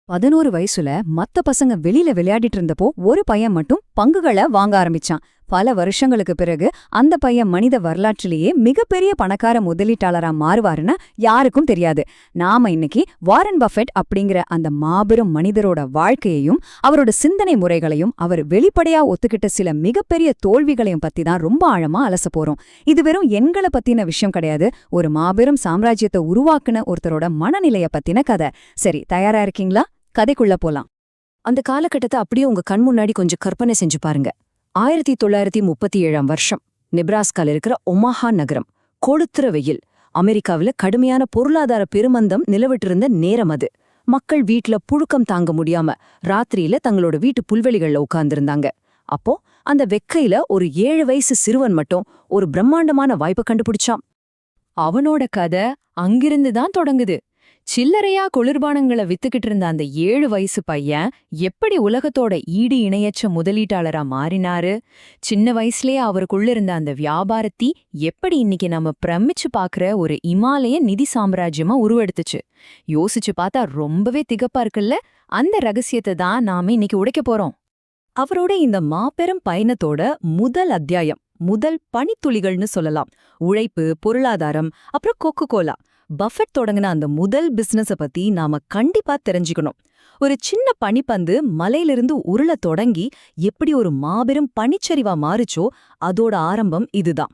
11 வயசுல மத்த பசங்க வெளியில விளையாடிட்டு இருந்தப்போ ஒரு பையன் மட்டும் பங்குகளை வாங்க ஆரம்பிச்சான். பல வருஷங்களுக்கு பிறகு அந்த பையன் மனித வரலாற்றிலேயே மிகப்பெரிய பணக்கார முதலீட்டாளரா மாறுவாருன்னு யாருக்கும் தெரியாது. நாம இன்னைக்கு வாரன் பஃபெட் அப்படிங்கிற அந்த மாபெரும் மனிதரோட வாழ்க்கையையும் அவரோட சிந்தனை முறைகளையும் அவர் வெளிப்படையா ஒத்துக்கிட்ட சில மிகப்பெரிய தோல்விகளையும் பத்தி தான் ரொம்ப ஆழமா அலச போறோம். இது வெறும் எண்களை பத்தின விஷயம் கிடையாது, ஒரு மாபெரும் சாம்ராஜ்யத்தை உருவாக்குன ஒருத்தரோட மனநிலைய பத்தின கதை. சரி, தயாரா இருக்கீங்களா? கதைக்குள்ள போலாம். அந்த காலகட்டத்தை அப்படியே உங்க கண் முன்னாடி கொஞ்சம் கற்பனை செஞ்சு பாருங்க. 1937 நெப்ராஸ்கால இருக்கிற ஒமாஹா நகரம். கொளுத்துற வெயில். அமெரிக்காவில கடுமையான பொருளாதார பெருமந்தம் நிலவிட்டிருந்த நேரம் அது. மக்கள் வீட்ல புழுக்கம் தாங்க முடியாம ராத்திரியில தங்களோட வீட்டு புல்வெளிகள்ல உட்கார்ந்திருந்தாங்க. அப்போ அந்த வெக்கையில ஒரு 7 வயசு சிறுவன் மட்டும் ஒரு பிரம்மாண்டமான வாய்ப்பை கண்டுபிடிச்சான். அவனோட கதை அங்கிருந்து தான் தொடங்குது. சில்லறையா குளிர்பானங்களை வித்துக்கிட்டு இருந்த அந்த 7 வயசு பையன் எப்படி உலகத்தோட ஈடு இணையற்ற முதலீட்டாளரா மாறினாரு? சின்ன வயசுலயே அவருக்குள்ள இருந்த அந்த வியாபாரத்தி எப்படி இன்னைக்கு நம்ம பிரமிச்சு பாக்குற ஒரு இமாலய நிதி சாம்ராஜ்யமா உருவெடுத்துச்சு? யோசிச்சு பார்த்தா ரொம்பவே திகப்பா இருக்குல்ல? அந்த ரகசியத்தை தான் நாம இன்னைக்கு உடைக்க போறோம். அவரோட இந்த மாபெரும் பயணத்தோட முதல் அத்தியாயம், முதல் பனித்துளிகள்னு சொல்லலாம். உழைப்பு, பொருளாதாரம், அப்புறம் கொக்கோ கோலா. பஃபெட் தொடங்கின அந்த முதல் பிசினஸ பத்தி நாம கண்டிப்பா தெரிஞ்சுக்கணும். ஒரு சின்ன பனிப்பந்து மலையிலிருந்து உருள தொடங்கி எப்படி ஒரு மாபெரும் பனிச்சரிவா மாறுச்சோ அதோட ஆரம்பம் இதுதான்.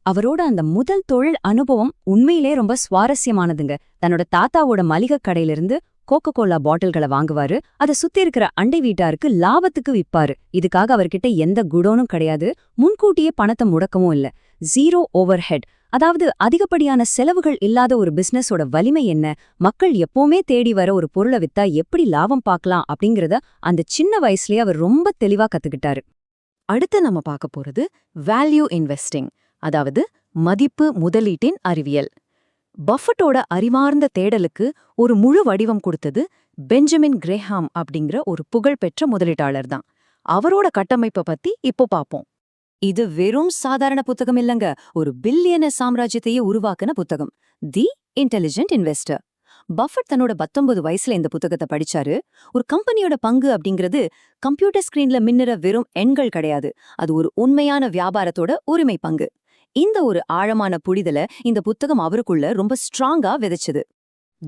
அவரோட அந்த முதல் தொழில் அனுபவம் உண்மையிலே ரொம்ப சுவாரஸ்யமானதுங்க. தன்னோட தாத்தாவோட மளிகை கடையிலிருந்து கோகோ கோலா பாட்டில்களை வாங்குவாரு. அதை சுத்தி இருக்கிற அண்டை வீட்டாருக்கு லாபத்துக்கு விற்பாரு. இதுக்காக அவர்கிட்ட எந்த குடோனும் கிடையாது, முன்கூட்டியே பணத்தை முடக்கவும் இல்ல. ஜீரோ ஓவர் ஹெட், அதாவது அதிகப்படியான செலவுகள் இல்லாத ஒரு பிசினஸோட வலிமை என்ன, மக்கள் எப்பவுமே தேடி வர ஒரு பொருளை வித்தா எப்படி லாபம் பார்க்கலாம் அப்படிங்கறத அந்த சின்ன வயசுலயே அவர் ரொம்ப தெளிவா கத்துக்கிட்டாரு. அடுத்து நம்ம பார்க்க போறது வேல்யூ இன்வெஸ்டிங், அதாவது மதிப்பு முதலீட்டின் அறிவியல். பஃபட்டோட அறிவார்ந்த தேடலுக்கு ஒரு முழு வடிவம் கொடுத்தது பெஞ்சமின் கிரேஹாம் அப்படிங்கிற ஒரு புகழ்பெற்ற முதலீட்டாளர் தான். அவரோட கட்டமைப்பை பத்தி இப்போ பாப்போம். இது வெறும் சாதாரண புத்தகம் இல்லங்க, ஒரு பில்லியனர் சாம்ராஜ்யத்தையே உருவாக்குன புத்தகம். தி இன்டெலிஜென்ட் இன்வெஸ்டர். பஃபட் தன்னோட 19 வயசுல இந்த புத்தகத்தை படிச்சாரு. ஒரு கம்பெனியோட பங்கு அப்படிங்கிறது கம்ப்யூட்டர் ஸ்கிரீன்ல மின்னுற வெறும் எண்கள் கிடையாது, அது ஒரு உண்மையான வியாபாரத்தோட உரிமை பங்கு. இந்த ஒரு ஆழமான புரிதல இந்த புத்தகம் அவருக்குள்ள ரொம்ப ஸ்ட்ராங்கா விதைச்சது.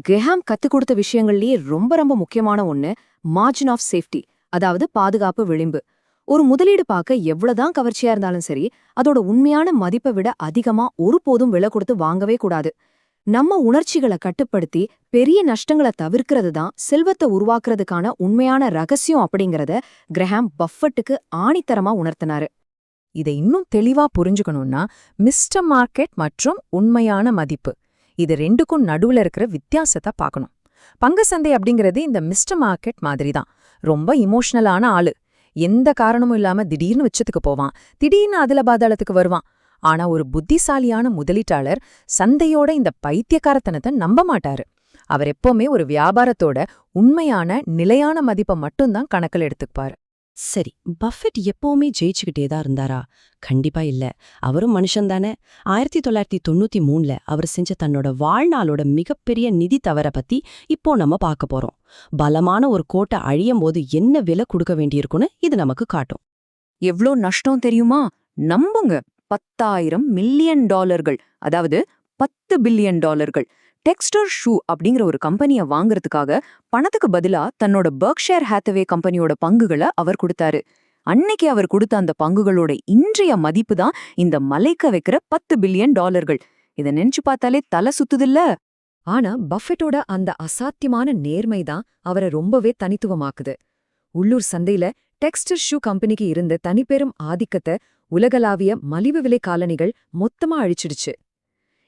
கிரஹாம் கத்துக் கொடுத்த விஷயங்கள்லயே ரொம்ப ரொம்ப முக்கியமான ஒண்ணு மார்ஜின் ஆஃப் சேஃப்டி, அதாவது பாதுகாப்பு விளிம்பு. ஒரு முதலீடு பார்க்க எவ்வளவுதான் கவர்ச்சியா இருந்தாலும் சரி, அதோட உண்மையான மதிப்பை விட அதிகமா ஒருபோதும் விலை கொடுத்து வாங்கவே கூடாது. நம்ம உணர்ச்சிகளை கட்டுப்படுத்தி பெரிய நஷ்டங்களை தவிர்க்கிறது தான் செல்வத்தை உருவாக்குறதுக்கான உண்மையான ரகசியம் அப்படிங்கறத கிரஹாம் பஃபட்டுக்கு ஆணித்தரமா உணர்த்தினாரு. இதை இன்னும் தெளிவா புரிஞ்சுக்கணும்னா மிஸ்டர் மார்க்கெட் மற்றும் உண்மையான மதிப்பு, இது ரெண்டுக்கும் நடுவுல இருக்கிற வித்தியாசத்தை பார்க்கணும். பங்கு சந்தை அப்படிங்கிறது இந்த மிஸ்டர் மார்க்கெட் மாதிரி தான். ரொம்ப இமோஷனலான ஆளு. எந்த காரணமும் இல்லாம திடீர்னு உச்சத்துக்கு போவான், திடீர்னு அதுல பாதாளத்துக்கு வருவான். ஆனா ஒரு புத்திசாலியான முதலீட்டாளர் சந்தையோட இந்த பைத்தியக்காரத்தனத்தை நம்ப மாட்டாரு. அவர் எப்பவுமே ஒரு வியாபாரத்தோட உண்மையான நிலையான மதிப்பை மட்டும்தான் கணக்கில் எடுத்துப்பாரு. சரி, பஃபெட் எப்பவுமே ஜெயிச்சுக்கிட்டே தான் இருந்தாரா? கண்டிப்பா இல்ல. அவரும் மனுஷன்தானே. 1993ல அவர் செஞ்ச தன்னோட வாழ்நாளோட மிகப்பெரிய நிதி தவற பத்தி இப்போ நம்ம பார்க்க போறோம். பலமான ஒரு கோட்டை அழியும் போது என்ன விலை கொடுக்க வேண்டியிருக்குன்னு இது நமக்கு காட்டும். எவ்ளோ நஷ்டம் தெரியுமா? நம்புங்க, $10,000 மில்லியன், அதாவது $10 பில்லியன். டெக்ஸ்டர் ஷூ அப்படிங்கிற ஒரு கம்பெனியை வாங்குறதுக்காக பணத்துக்கு பதிலா தன்னோட பெர்க்ஷயர் ஹாத்தவே கம்பெனியோட பங்குகளை அவர் கொடுத்தாரு. அன்னைக்கு அவர் கொடுத்த அந்த பங்குகளோட இன்றைய மதிப்பு தான் இந்த மலைக்க வைக்கிற $10 பில்லியன். இதை நினைச்சு பார்த்தாலே தலை சுத்துதில்ல? ஆனா பஃபெட்டோட அந்த அசாத்தியமான நேர்மைதான் அவரை ரொம்பவே தனித்துவமாக்குது. உள்ளூர் சந்தையில டெக்ஸ்டர் ஷூ கம்பெனிக்கு இருந்த தனிப்பெரும் ஆதிக்கத்தை உலகளாவிய மலிவு விலை காலனிகள் மொத்தமா அழிச்சிடுச்சு.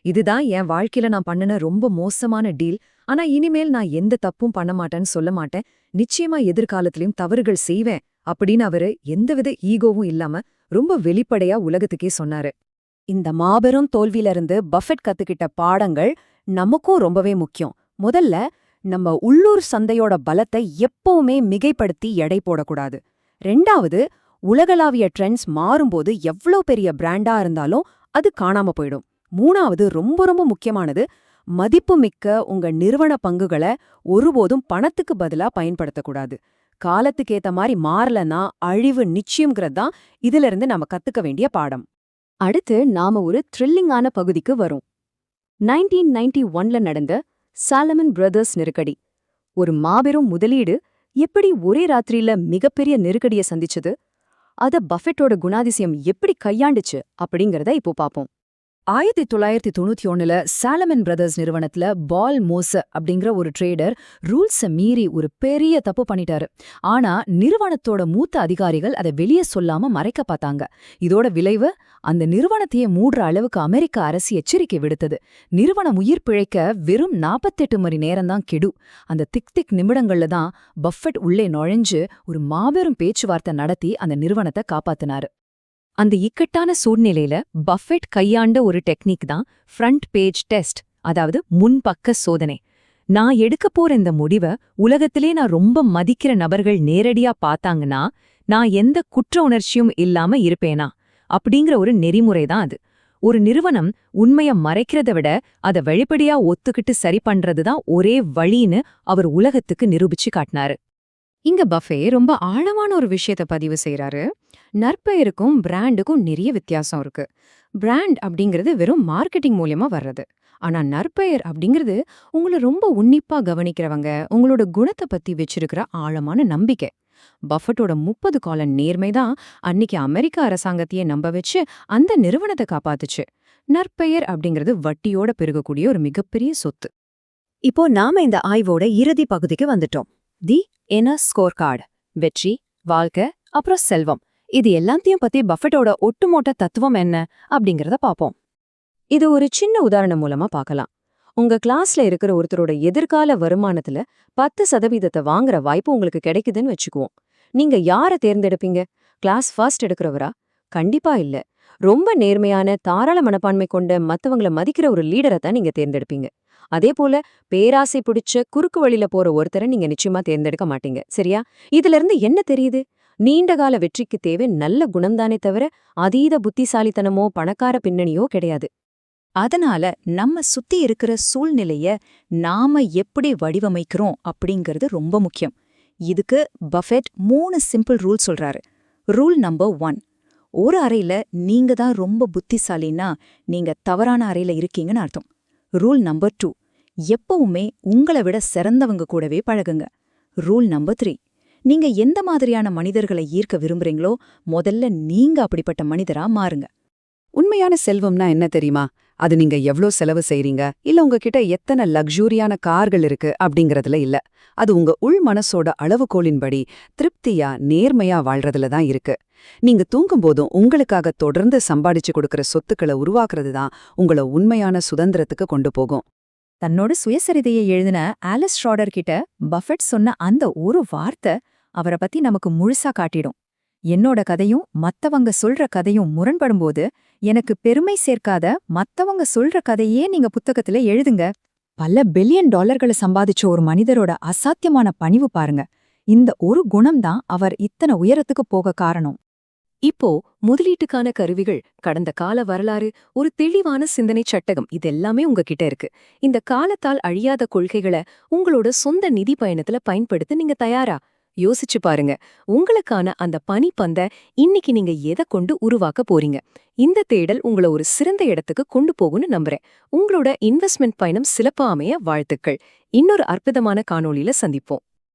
இதுதான் என் வாழ்க்கையில நான் பண்ணின ரொம்ப மோசமான டீல், ஆனா இனிமேல் நான் எந்த தப்பும் பண்ண மாட்டேன்னு சொல்ல மாட்டேன், நிச்சயமா எதிர்காலத்திலயும் தவறுகள் செய்வேன் அப்படின்னு அவரு எந்தவித ஈகோவும் இல்லாம ரொம்ப வெளிப்படையா உலகத்துக்கே சொன்னாரு. இந்த மாபெரும் தோல்வியிலிருந்து பஃபெட் கத்துக்கிட்ட பாடங்கள் நமக்கும் ரொம்பவே முக்கியம். முதல்ல, நம்ம உள்ளூர் சந்தையோட பலத்தை எப்பவுமே மிகைப்படுத்தி எடை போடக்கூடாது. 2வது, உலகளாவிய ட்ரெண்ட்ஸ் மாறும்போது எவ்வளோ பெரிய பிராண்டா இருந்தாலும் அது காணாம போயிடும். 3வது, ரொம்ப ரொம்ப முக்கியமானது, மதிப்புமிக்க உங்க நிறுவன பங்குகளை ஒருபோதும் பணத்துக்கு பதிலா பயன்படுத்தக்கூடாது. காலத்துக்கேத்த மாதிரி மாறலன்னா அழிவு நிச்சயம்ங்கிறது தான் இதுல இருந்து நாம கத்துக்க வேண்டிய பாடம். அடுத்து நாம ஒரு த்ரில்லிங்கான பகுதிக்கு வரோம். 1991ல நடந்த சாலமன் பிரதர்ஸ் நெருக்கடி. ஒரு மாபெரும் முதலீடு எப்படி ஒரே ராத்திரியில மிகப்பெரிய நெருக்கடியை சந்திச்சது, அத பஃபெட்டோட குணாதிசயம் எப்படி கையாண்டுச்சு அப்படிங்கறத இப்போ பாப்போம். 1991ல சாலமன் பிரதர்ஸ் நிறுவனத்துல பால் மோச அப்படிங்கிற ஒரு ட்ரேடர் ரூல்ஸ மீறி ஒரு பெரிய தப்பு பண்ணிட்டாரு. ஆனா நிறுவனத்தோட மூத்த அதிகாரிகள் அதை வெளியே சொல்லாம மறைக்க பார்த்தாங்க. இதோட விளைவு அந்த நிறுவனத்தையே மூடுற அளவுக்கு அமெரிக்க அரசு எச்சரிக்கை விடுத்தது. நிறுவனம் உயிர் பிழைக்க வெறும் 48 மணி நேரம்தான் கெடு. அந்த திக் நிமிடங்கள்ல தான் பஃபெட் உள்ளே நுழைஞ்சு ஒரு மாபெரும் பேச்சுவார்த்தை நடத்தி அந்த நிறுவனத்தை காப்பாத்தினாரு. அந்த இக்கட்டான சூழ்நிலையில பஃபெட் கையாண்ட ஒரு டெக்னிக் தான் ஃப்ரண்ட் பேஜ் டெஸ்ட், அதாவது முன்பக்க சோதனை. நான் எடுக்க போற இந்த முடிவை உலகத்திலே நான் ரொம்ப மதிக்கிற நபர்கள் நேரடியா பார்த்தாங்கன்னா நான் எந்த குற்ற உணர்ச்சியும் இல்லாம இருப்பேனா அப்படிங்கிற ஒரு நெறிமுறை தான் அது. ஒரு நிறுவனம் உண்மைய மறைக்கிறத விட அதை வெளிப்படையா ஒத்துக்கிட்டு சரி பண்றதுதான் ஒரே வழின்னு அவர் உலகத்துக்கு நிரூபிச்சு காட்டினாரு. இங்க பஃபே ரொம்ப ஆழமான ஒரு விஷயத்த பதிவு செய்யறாரு. நற்பெயருக்கும் பிராண்டுக்கும் நிறைய வித்தியாசம் இருக்கு. பிராண்ட் அப்படிங்கிறது வெறும் மார்க்கெட்டிங் மூலியமா வர்றது. ஆனா நற்பெயர் அப்படிங்கிறது உங்களை ரொம்ப உன்னிப்பா கவனிக்கிறவங்க உங்களோட குணத்தை பத்தி வச்சிருக்கிற ஆழமான நம்பிக்கை. பஃபட்டோட 30 கால நேர்மைதான் அன்னைக்கு அமெரிக்க அரசாங்கத்தையே நம்ப வச்சு அந்த நிறுவனத்தை காப்பாத்துச்சு. நற்பெயர் அப்படிங்கிறது வட்டியோட பெருகக்கூடிய ஒரு மிகப்பெரிய சொத்து. இப்போ நாம இந்த ஆய்வோட இறுதி பகுதிக்கு வந்துட்டோம். தி இன்னர் ஸ்கோர் கார்டு. வெற்றி, வாழ்க்கை, அப்புறம் செல்வம், இது எல்லாத்தையும் பத்தி பஃபட்டோட ஒட்டுமொத்த தத்துவம் என்ன அப்படிங்கறத பாப்போம். இது ஒரு சின்ன உதாரணம் மூலமா பார்க்கலாம். உங்க கிளாஸ்ல இருக்கிற ஒருத்தரோட எதிர்கால வருமானத்துல 10% வாங்குற வாய்ப்பு உங்களுக்கு கிடைக்குதுன்னு வச்சுக்குவோம். நீங்க யார தேர்ந்தெடுப்பீங்க? Class first எடுக்கிறவரா? கண்டிப்பா இல்ல. ரொம்ப நேர்மையான தாராள மனப்பான்மை கொண்ட மத்தவங்கள மதிக்கிற ஒரு லீடரை தான் நீங்க தேர்ந்தெடுப்பீங்க. அதே போல பேராசை பிடிச்ச குறுக்கு வழியில போற ஒருத்தரை நீங்க நிச்சயமா தேர்ந்தெடுக்க மாட்டீங்க, சரியா? இதுல இருந்து என்ன தெரியுது? நீண்டகால வெற்றிக்கு தேவை நல்ல குணம்தானே தவிர அதீத புத்திசாலித்தனமோ பணக்கார பின்னணியோ கிடையாது. அதனால நம்ம சுத்தி இருக்கிற சூழ்நிலைய நாம எப்படி வடிவமைக்கிறோம் அப்படிங்கிறது ரொம்ப முக்கியம். இதுக்கு பஃபெட் 3 சிம்பிள் ரூல் சொல்றாரு. ரூல் நம்பர் 1, ஒரு அறையில நீங்க தான் ரொம்ப புத்திசாலின்னா நீங்க தவறான அறையில இருக்கீங்கன்னு அர்த்தம். ரூல் நம்பர் 2, எப்பவுமே உங்களை விட சிறந்தவங்க கூடவே பழகுங்க. ரூல் நம்பர் 3, நீங்க எந்த மாதிரியான மனிதர்களை ஈர்க்க விரும்புறீங்களோ முதல்ல நீங்க அப்படிப்பட்ட மனிதரா மாறுங்க. உண்மையான செல்வம்னா என்ன தெரியுமா? அது நீங்க எவ்ளோ செலவு செய்றீங்க, இல்ல உங்ககிட்ட எத்தனை லக்ஸூரியான கார்கள் இருக்கு அப்படிங்கறதுல இல்ல. அது உங்க உள் மனசோட அளவுகோலின்படி திருப்தியா நேர்மையா வாழ்றதுல தான் இருக்கு. நீங்க தூங்கும்போதும் உங்களுக்காக தொடர்ந்து சம்பாதிச்சு கொடுக்கற சொத்துக்களை உருவாக்குறது தான் உங்கள உண்மையான சுதந்திரத்துக்கு கொண்டு போகும். தன்னோட சுயசரிதையை எழுதின ஆலிஸ் ஷ்ராடர் கிட்ட பஃபெட் சொன்ன அந்த ஒரு வார்த்தை அவரை பத்தி நமக்கு முழுசா காட்டிடும். என்னோட கதையும் மத்தவங்க சொல்ற கதையும் முரண்படும்போது எனக்கு பெருமை சேர்க்காத மத்தவங்க சொல்ற கதையே நீங்க புத்தகத்துல எழுதுங்க. பல பில்லியன் டாலர்களை சம்பாதிச்ச ஒரு மனிதரோட அசாத்தியமான பணிவு பாருங்க. இந்த ஒரு குணம்தான் அவர் இத்தனை உயரத்துக்கு போக காரணம். இப்போ முதலீட்டுக்கான கருவிகள், கடந்த கால வரலாறு, ஒரு தெளிவான சிந்தனை சட்டகம், இதெல்லாமே உங்ககிட்ட இருக்கு. இந்த காலத்தால் அழியாத கொள்கைகளை உங்களோட சொந்த நிதி பயணத்துல பயன்படுத்த நீங்க தயாரா? யோசிச்சு பாருங்க. உங்களுக்கான அந்த பனிப்பந்த இன்னைக்கு நீங்க எதை கொண்டு உருவாக்க போறீங்க? இந்த தேடல் உங்களை ஒரு சிறந்த இடத்துக்கு கொண்டு போகும்னு நம்புறேன். உங்களோட இன்வெஸ்ட்மெண்ட் பயணம் சிறப்பா அமைய வாழ்த்துக்கள். இன்னொரு அற்புதமான காணொளியில சந்திப்போம்.